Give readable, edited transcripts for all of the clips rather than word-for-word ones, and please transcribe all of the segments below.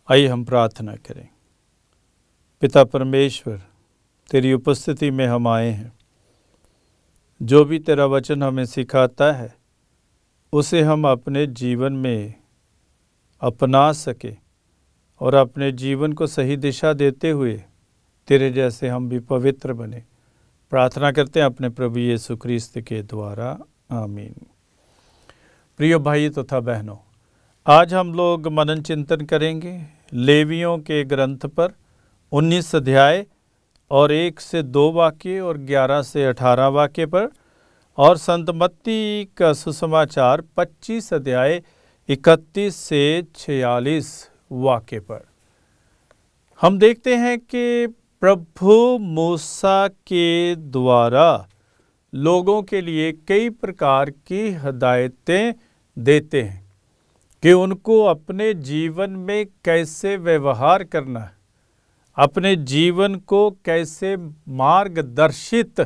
आइए हम प्रार्थना करें। पिता परमेश्वर, तेरी उपस्थिति में हम आए हैं। जो भी तेरा वचन हमें सिखाता है उसे हम अपने जीवन में अपना सके और अपने जीवन को सही दिशा देते हुए तेरे जैसे हम भी पवित्र बने। प्रार्थना करते हैं अपने प्रभु यीशु ख्रीस्त के द्वारा, आमीन। प्रिय भाई तथा बहनों, आज हम लोग मनन चिंतन करेंगे लेवियों के ग्रंथ पर 19 अध्याय और 1 से 2 वाक्य और 11 से 18 वाक्य पर, और संत मत्ती का सुसमाचार 25 अध्याय 31 से 46 वाक्य पर। हम देखते हैं कि प्रभु मूसा के द्वारा लोगों के लिए कई प्रकार की हिदायतें देते हैं कि उनको अपने जीवन में कैसे व्यवहार करना है, अपने जीवन को कैसे मार्गदर्शित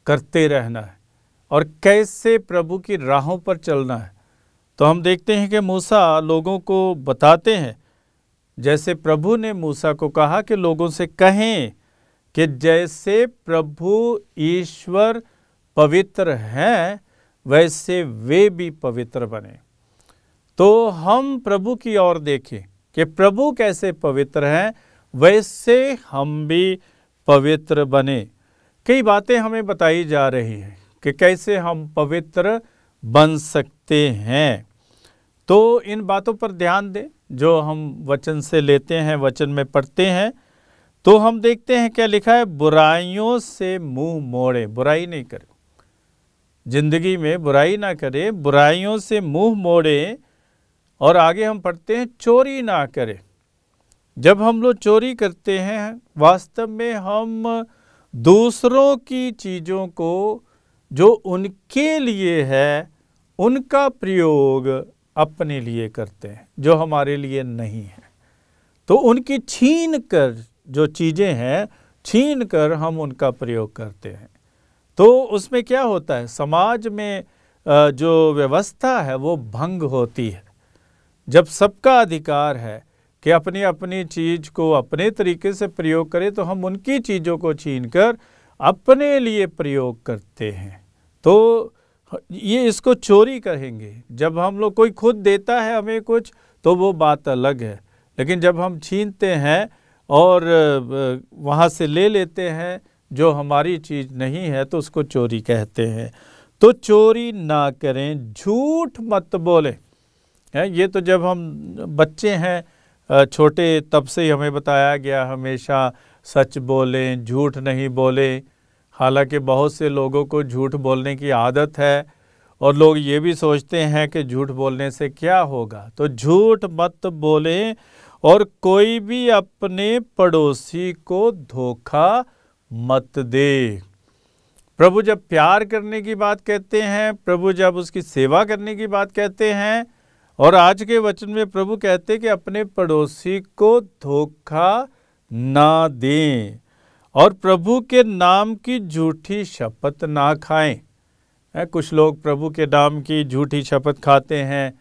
करते रहना है और कैसे प्रभु की राहों पर चलना है। तो हम देखते हैं कि मूसा लोगों को बताते हैं, जैसे प्रभु ने मूसा को कहा कि लोगों से कहें कि जैसे प्रभु ईश्वर पवित्र हैं वैसे वे भी पवित्र बने। तो हम प्रभु की ओर देखें कि प्रभु कैसे पवित्र हैं, वैसे हम भी पवित्र बने। कई बातें हमें बताई जा रही हैं कि कैसे हम पवित्र बन सकते हैं। तो इन बातों पर ध्यान दें जो हम वचन से लेते हैं, वचन में पढ़ते हैं। तो हम देखते हैं क्या लिखा है, बुराइयों से मुंह मोड़े। बुराई नहीं करे, जिंदगी में बुराई ना करे, बुराइयों से मुंह मोड़े। और आगे हम पढ़ते हैं, चोरी ना करे। जब हम लोग चोरी करते हैं, वास्तव में हम दूसरों की चीज़ों को जो उनके लिए है उनका प्रयोग अपने लिए करते हैं, जो हमारे लिए नहीं है। तो उनकी छीन कर जो चीज़ें हैं, छीन कर हम उनका प्रयोग करते हैं। तो उसमें क्या होता है, समाज में जो व्यवस्था है वो भंग होती है। जब सबका अधिकार है कि अपनी अपनी चीज़ को अपने तरीके से प्रयोग करें, तो हम उनकी चीज़ों को छीनकर अपने लिए प्रयोग करते हैं। तो ये इसको चोरी कहेंगे। जब हम लोग, कोई खुद देता है हमें कुछ तो वो बात अलग है, लेकिन जब हम छीनते हैं और वहाँ से ले लेते हैं जो हमारी चीज़ नहीं है, तो उसको चोरी कहते हैं। तो चोरी ना करें, झूठ मत बोलें। ये तो जब हम बच्चे हैं, छोटे, तब से ही हमें बताया गया हमेशा सच बोलें, झूठ नहीं बोलें। हालांकि बहुत से लोगों को झूठ बोलने की आदत है और लोग ये भी सोचते हैं कि झूठ बोलने से क्या होगा। तो झूठ मत बोलें और कोई भी अपने पड़ोसी को धोखा मत दे। प्रभु जब प्यार करने की बात कहते हैं, प्रभु जब उसकी सेवा करने की बात कहते हैं, और आज के वचन में प्रभु कहते हैं कि अपने पड़ोसी को धोखा ना दें और प्रभु के नाम की झूठी शपथ ना खाएं। कुछ लोग प्रभु के नाम की झूठी शपथ खाते हैं।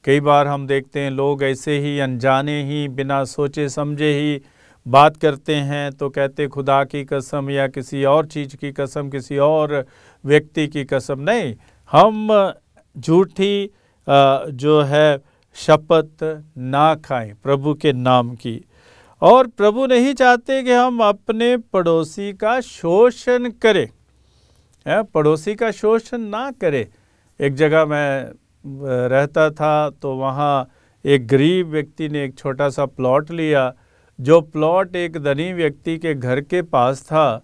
कई बार हम देखते हैं लोग ऐसे ही अनजाने ही, बिना सोचे समझे ही बात करते हैं। तो कहते खुदा की कसम या किसी और चीज़ की कसम, किसी और व्यक्ति की कसम। नहीं, हम झूठी जो है शपथ ना खाएं प्रभु के नाम की। और प्रभु नहीं चाहते कि हम अपने पड़ोसी का शोषण करें, पड़ोसी का शोषण ना करें। एक जगह मैं रहता था, तो वहाँ एक गरीब व्यक्ति ने एक छोटा सा प्लॉट लिया, जो प्लॉट एक धनी व्यक्ति के घर के पास था।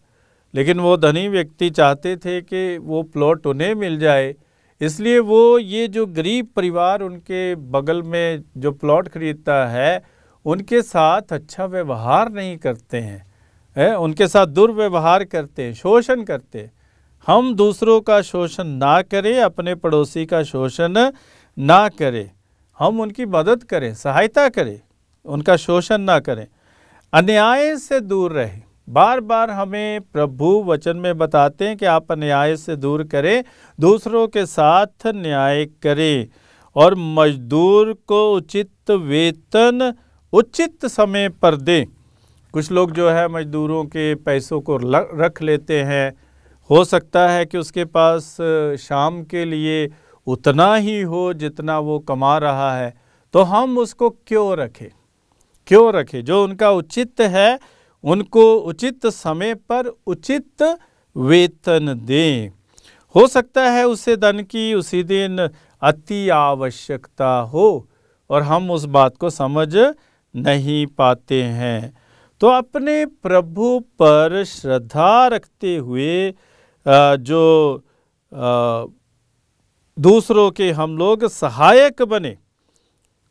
लेकिन वो धनी व्यक्ति चाहते थे कि वो प्लॉट उन्हें मिल जाए, इसलिए वो ये जो गरीब परिवार उनके बगल में जो प्लॉट खरीदता है उनके साथ अच्छा व्यवहार नहीं करते हैं, उनके साथ दुर्व्यवहार करते हैं, शोषण करते हैं। हम दूसरों का शोषण ना करें, अपने पड़ोसी का शोषण ना करें। हम उनकी मदद करें, सहायता करें, उनका शोषण ना करें। अन्याय से दूर रहें। बार बार हमें प्रभु वचन में बताते हैं कि आप अन्याय से दूर करें, दूसरों के साथ न्याय करें और मजदूर को उचित वेतन उचित समय पर दें। कुछ लोग जो है मजदूरों के पैसों को रख लेते हैं। हो सकता है कि उसके पास शाम के लिए उतना ही हो जितना वो कमा रहा है, तो हम उसको क्यों रखें। जो उनका उचित है उनको उचित समय पर उचित वेतन दें। हो सकता है उसे धन की उसी दिन अति आवश्यकता हो और हम उस बात को समझ नहीं पाते हैं। तो अपने प्रभु पर श्रद्धा रखते हुए जो दूसरों के हम लोग सहायक बने,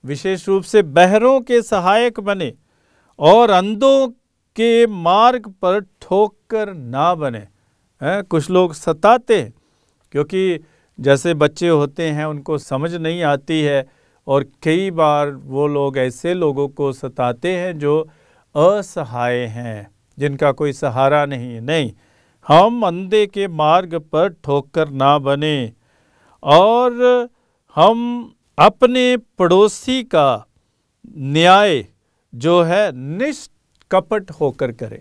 विशेष रूप से बहरों के सहायक बने और अंधों के मार्ग पर ठोकर ना बने। कुछ लोग सताते हैं, क्योंकि जैसे बच्चे होते हैं उनको समझ नहीं आती है, और कई बार वो लोग ऐसे लोगों को सताते हैं जो असहाय हैं, जिनका कोई सहारा नहीं। हम अंधे के मार्ग पर ठोकर ना बने और हम अपने पड़ोसी का न्याय जो है निष्कपट होकर करें।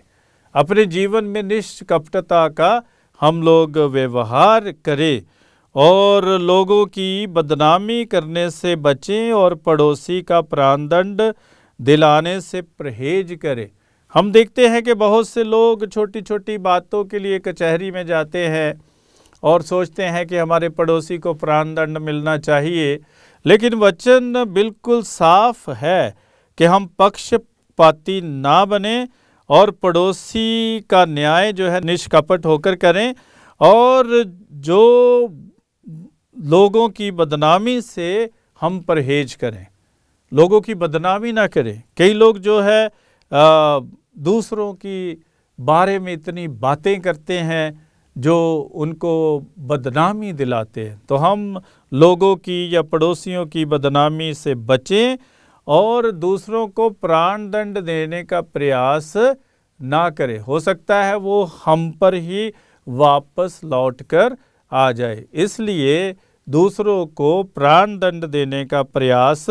अपने जीवन में निष्कपटता का हम लोग व्यवहार करें और लोगों की बदनामी करने से बचें और पड़ोसी का प्राणदंड दिलाने से परहेज करें। हम देखते हैं कि बहुत से लोग छोटी छोटी बातों के लिए कचहरी में जाते हैं और सोचते हैं कि हमारे पड़ोसी को प्राणदंड मिलना चाहिए, लेकिन वचन बिल्कुल साफ है कि हम पक्षपाती ना बने और पड़ोसी का न्याय जो है निष्कपट होकर करें और जो लोगों की बदनामी से हम परहेज करें, लोगों की बदनामी ना करें। कई लोग जो है दूसरों की बारे में इतनी बातें करते हैं जो उनको बदनामी दिलाते हैं। तो हम लोगों की या पड़ोसियों की बदनामी से बचें और दूसरों को प्राणदंड देने का प्रयास ना करें। हो सकता है वो हम पर ही वापस लौटकर आ जाए, इसलिए दूसरों को प्राणदंड देने का प्रयास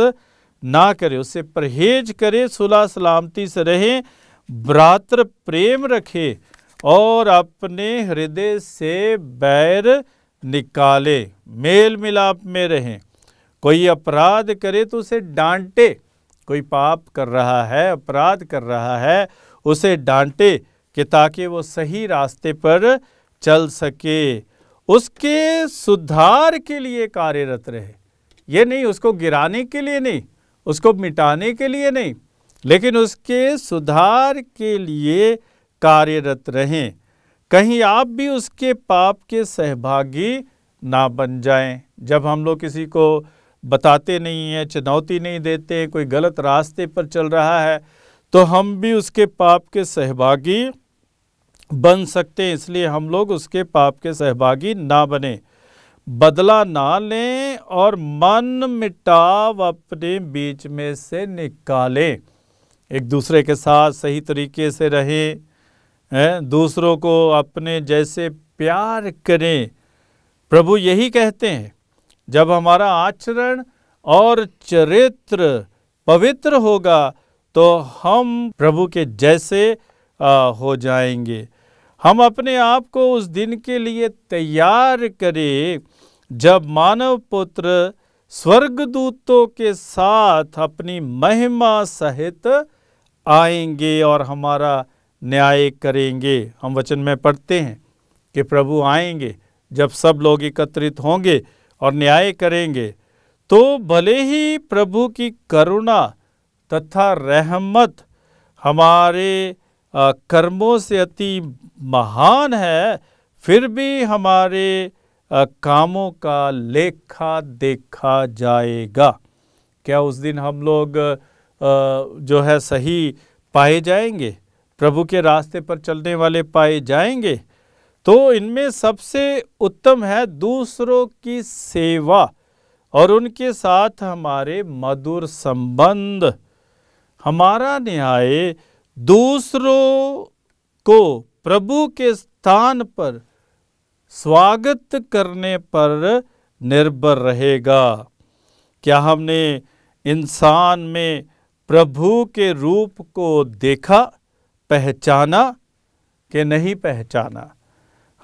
ना करें, उससे परहेज करें, सुलह सलामती से रहें, भ्रातृ प्रेम रखें और अपने हृदय से बैर निकाले, मेल मिलाप में रहें। कोई अपराध करे तो उसे डांटे, कोई पाप कर रहा है, अपराध कर रहा है, उसे डांटे कि ताकि वो सही रास्ते पर चल सके, उसके सुधार के लिए कार्यरत रहे। ये नहीं उसको गिराने के लिए नहीं, उसको मिटाने के लिए नहीं, लेकिन उसके सुधार के लिए कार्यरत रहें। कहीं आप भी उसके पाप के सहभागी ना बन जाएं। जब हम लोग किसी को बताते नहीं हैं, चुनौती नहीं देते, कोई गलत रास्ते पर चल रहा है, तो हम भी उसके पाप के सहभागी बन सकते हैं। इसलिए हम लोग उसके पाप के सहभागी ना बने, बदला ना लें और मन मिटाव अपने बीच में से निकालें। एक दूसरे के साथ सही तरीके से रहें, दूसरों को अपने जैसे प्यार करें। प्रभु यही कहते हैं, जब हमारा आचरण और चरित्र पवित्र होगा तो हम प्रभु के जैसे हो जाएंगे। हम अपने आप को उस दिन के लिए तैयार करें जब मानव पुत्र स्वर्गदूतों के साथ अपनी महिमा सहित आएंगे और हमारा न्याय करेंगे। हम वचन में पढ़ते हैं कि प्रभु आएंगे जब सब लोग एकत्रित होंगे और न्याय करेंगे। तो भले ही प्रभु की करुणा तथा रहमत हमारे कर्मों से अति महान है, फिर भी हमारे कामों का लेखा देखा जाएगा। क्या उस दिन हम लोग जो है सही पाए जाएंगे, प्रभु के रास्ते पर चलने वाले पाए जाएंगे? तो इनमें सबसे उत्तम है दूसरों की सेवा और उनके साथ हमारे मधुर संबंध। हमारा न्याय दूसरों को प्रभु के स्थान पर स्वागत करने पर निर्भर रहेगा। क्या हमने इंसान में प्रभु के रूप को देखा, पहचाना कि नहीं पहचाना,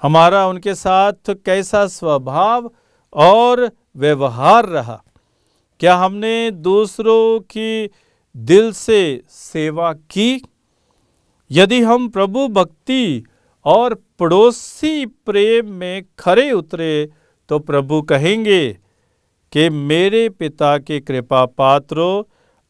हमारा उनके साथ कैसा स्वभाव और व्यवहार रहा, क्या हमने दूसरों की दिल से सेवा की। यदि हम प्रभु भक्ति और पड़ोसी प्रेम में खरे उतरे तो प्रभु कहेंगे कि मेरे पिता के कृपा पात्रों,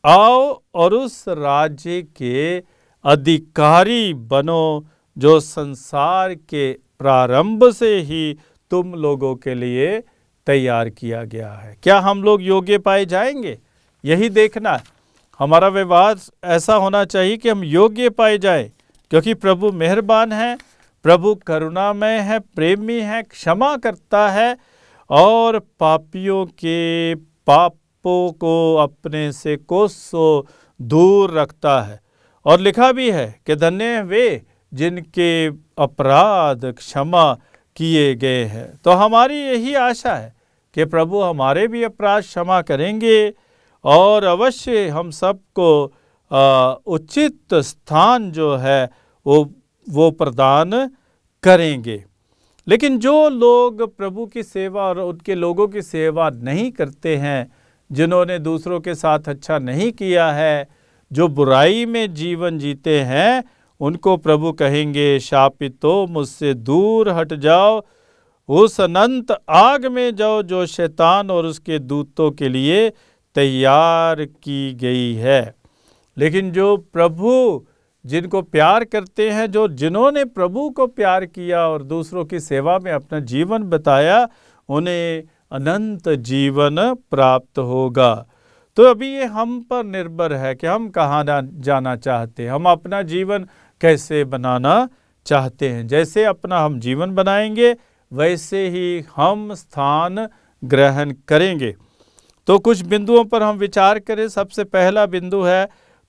आओ और उस राज्य के अधिकारी बनो जो संसार के प्रारंभ से ही तुम लोगों के लिए तैयार किया गया है। क्या हम लोग योग्य पाए जाएंगे? यही देखना है। हमारा व्यवहार ऐसा होना चाहिए कि हम योग्य पाए जाएं, क्योंकि प्रभु मेहरबान है, प्रभु करुणामय है, प्रेमी है, क्षमा करता है और पापियों के पापों को अपने से कोसों दूर रखता है। और लिखा भी है कि धन्य हैं वे जिनके अपराध क्षमा किए गए हैं। तो हमारी यही आशा है कि प्रभु हमारे भी अपराध क्षमा करेंगे और अवश्य हम सबको उचित स्थान जो है वो प्रदान करेंगे। लेकिन जो लोग प्रभु की सेवा और उनके लोगों की सेवा नहीं करते हैं, जिन्होंने दूसरों के साथ अच्छा नहीं किया है, जो बुराई में जीवन जीते हैं, उनको प्रभु कहेंगे शापितो, मुझसे दूर हट जाओ, उस अनंत आग में जाओ जो शैतान और उसके दूतों के लिए तैयार की गई है। लेकिन जो प्रभु जिनको प्यार करते हैं, जिन्होंने प्रभु को प्यार किया और दूसरों की सेवा में अपना जीवन बताया, उन्हें अनंत जीवन प्राप्त होगा। तो अभी ये हम पर निर्भर है कि हम कहाँ जाना चाहते हैं, हम अपना जीवन कैसे बनाना चाहते हैं। जैसे अपना हम जीवन बनाएंगे वैसे ही हम स्थान ग्रहण करेंगे। तो कुछ बिंदुओं पर हम विचार करें। सबसे पहला बिंदु है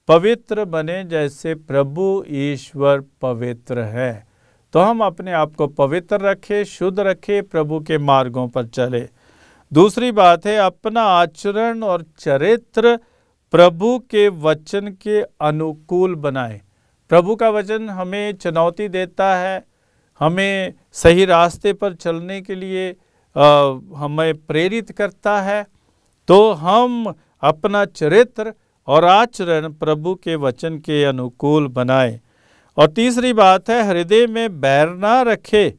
पवित्र बने जैसे प्रभु ईश्वर पवित्र है। तो हम अपने आप को पवित्र रखें, शुद्ध रखें, प्रभु के मार्गों पर चले। दूसरी बात है अपना आचरण और चरित्र प्रभु के वचन के अनुकूल बनाएं। प्रभु का वचन हमें चुनौती देता है, हमें सही रास्ते पर चलने के लिए हमें प्रेरित करता है। तो हम अपना चरित्र और आचरण प्रभु के वचन के अनुकूल बनाएं। और तीसरी बात है हृदय में बैर ना रखे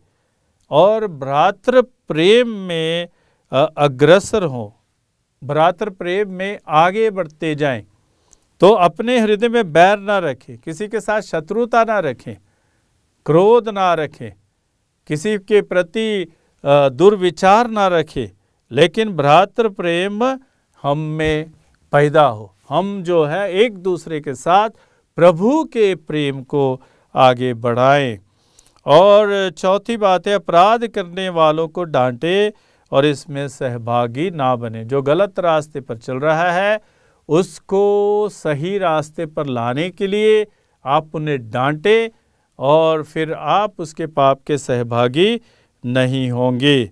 और भ्रातृ प्रेम में अग्रसर हों, भ्रातृ प्रेम में आगे बढ़ते जाएं। तो अपने हृदय में बैर ना रखें, किसी के साथ शत्रुता ना रखें, क्रोध ना रखें, किसी के प्रति दुर्विचार ना रखें, लेकिन भ्रातृ प्रेम हम में पैदा हो। हम जो है एक दूसरे के साथ प्रभु के प्रेम को आगे बढ़ाएं। और चौथी बात है अपराध करने वालों को डांटे और इसमें सहभागी ना बने। जो गलत रास्ते पर चल रहा है उसको सही रास्ते पर लाने के लिए आप उन्हें डांटे और फिर आप उसके पाप के सहभागी नहीं होंगे।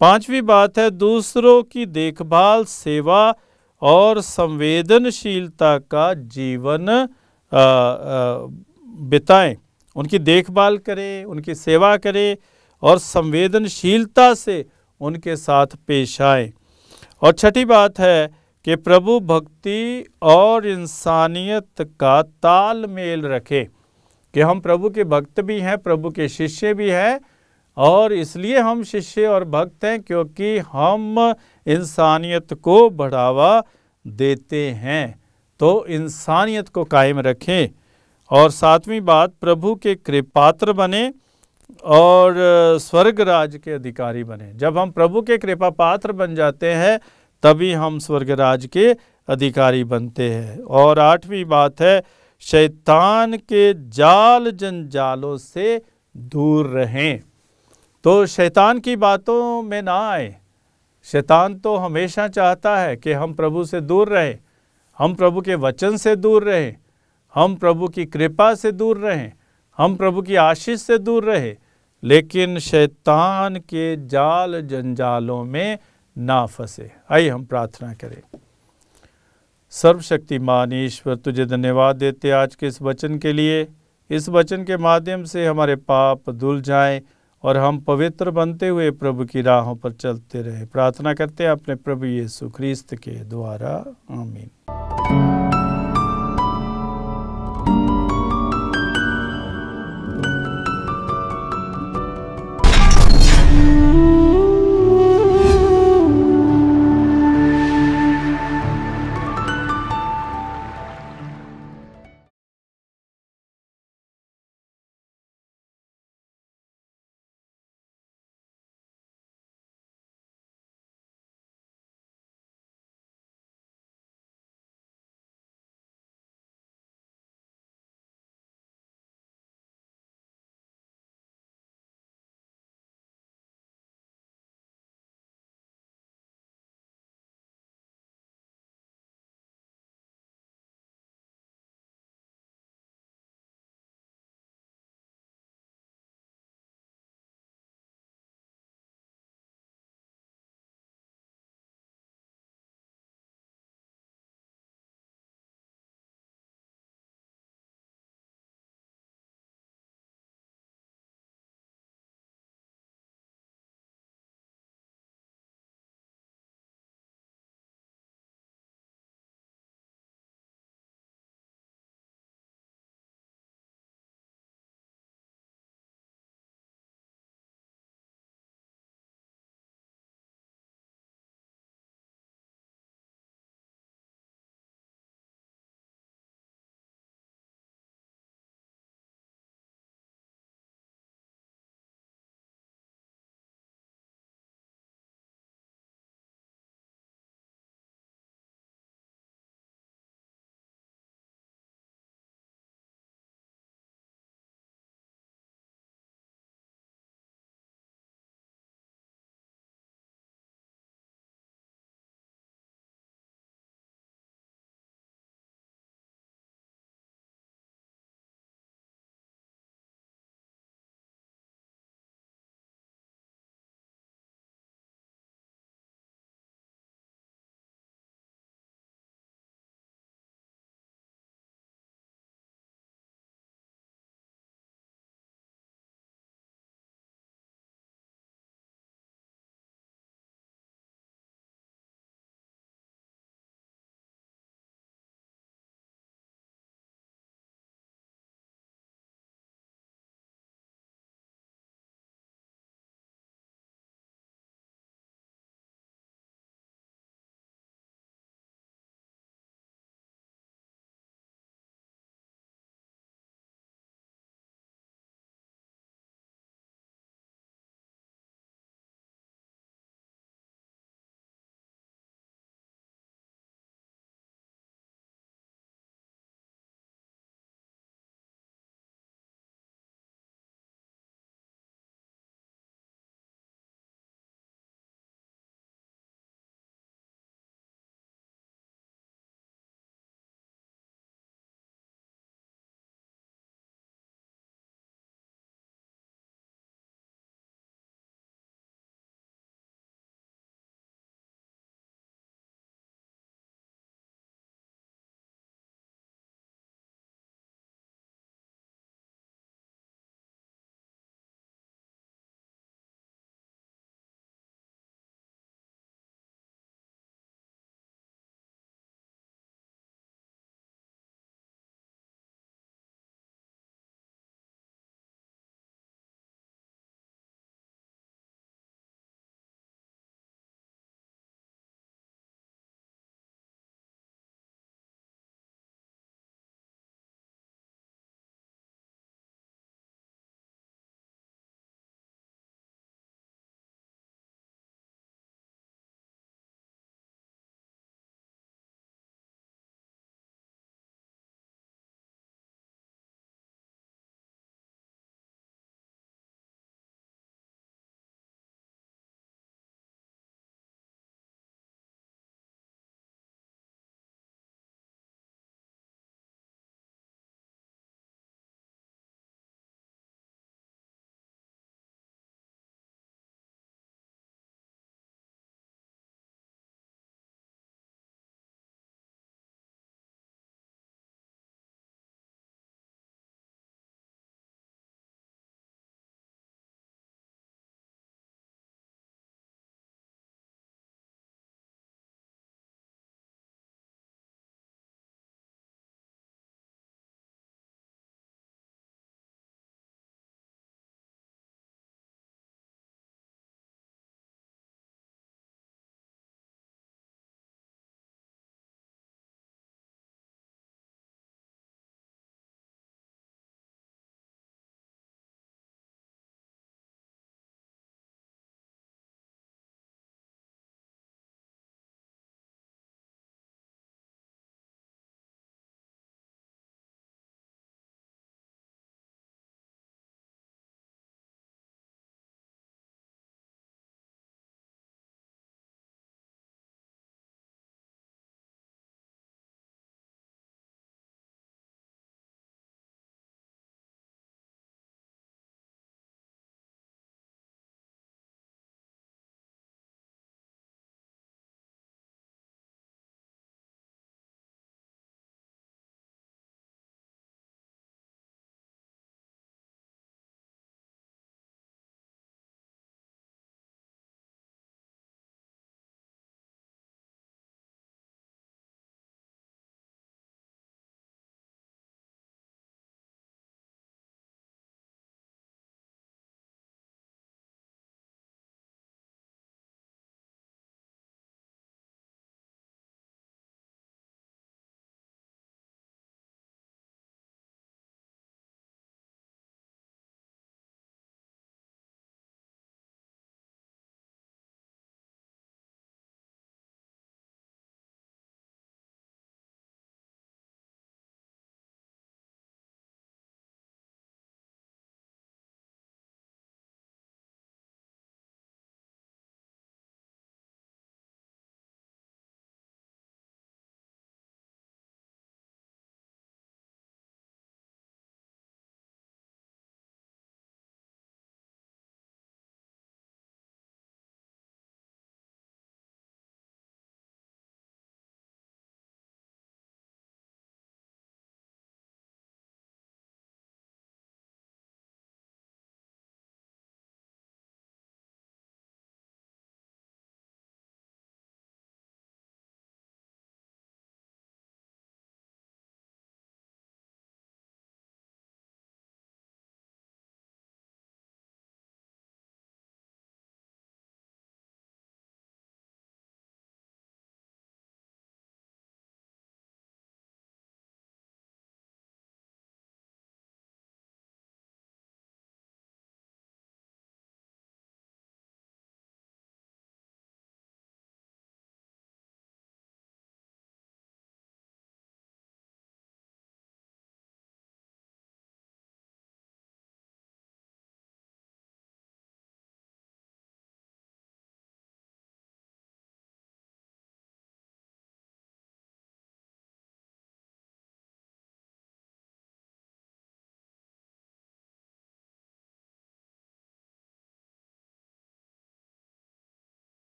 पांचवी बात है दूसरों की देखभाल, सेवा और संवेदनशीलता का जीवन बिताएं। उनकी देखभाल करें, उनकी सेवा करें और संवेदनशीलता से उनके साथ पेश आएं। और छठी बात है कि प्रभु भक्ति और इंसानियत का तालमेल रखें, कि हम प्रभु के भक्त भी हैं, प्रभु के शिष्य भी हैं। और इसलिए हम शिष्य और भक्त हैं क्योंकि हम इंसानियत को बढ़ावा देते हैं। तो इंसानियत को कायम रखें। और सातवीं बात प्रभु के कृपापात्र बने और स्वर्ग राज के अधिकारी बने। जब हम प्रभु के कृपा पात्र बन जाते हैं तभी हम स्वर्ग राज के अधिकारी बनते हैं। और आठवीं बात है शैतान के जाल जंजालों से दूर रहें। तो शैतान की बातों में ना आए। शैतान तो हमेशा चाहता है कि हम प्रभु से दूर रहें, हम प्रभु के वचन से दूर रहें, हम प्रभु की कृपा से दूर रहें, हम प्रभु की आशीष से दूर रहें, लेकिन शैतान के जाल जंजालों में ना फंसे। आइए हम प्रार्थना करें। सर्वशक्तिमान ईश्वर, तुझे धन्यवाद देते आज के इस वचन के लिए। इस वचन के माध्यम से हमारे पाप धुल जाएं और हम पवित्र बनते हुए प्रभु की राहों पर चलते रहे। प्रार्थना करते हैं अपने प्रभु यीशु ख्रीस्त के द्वारा, आमीन।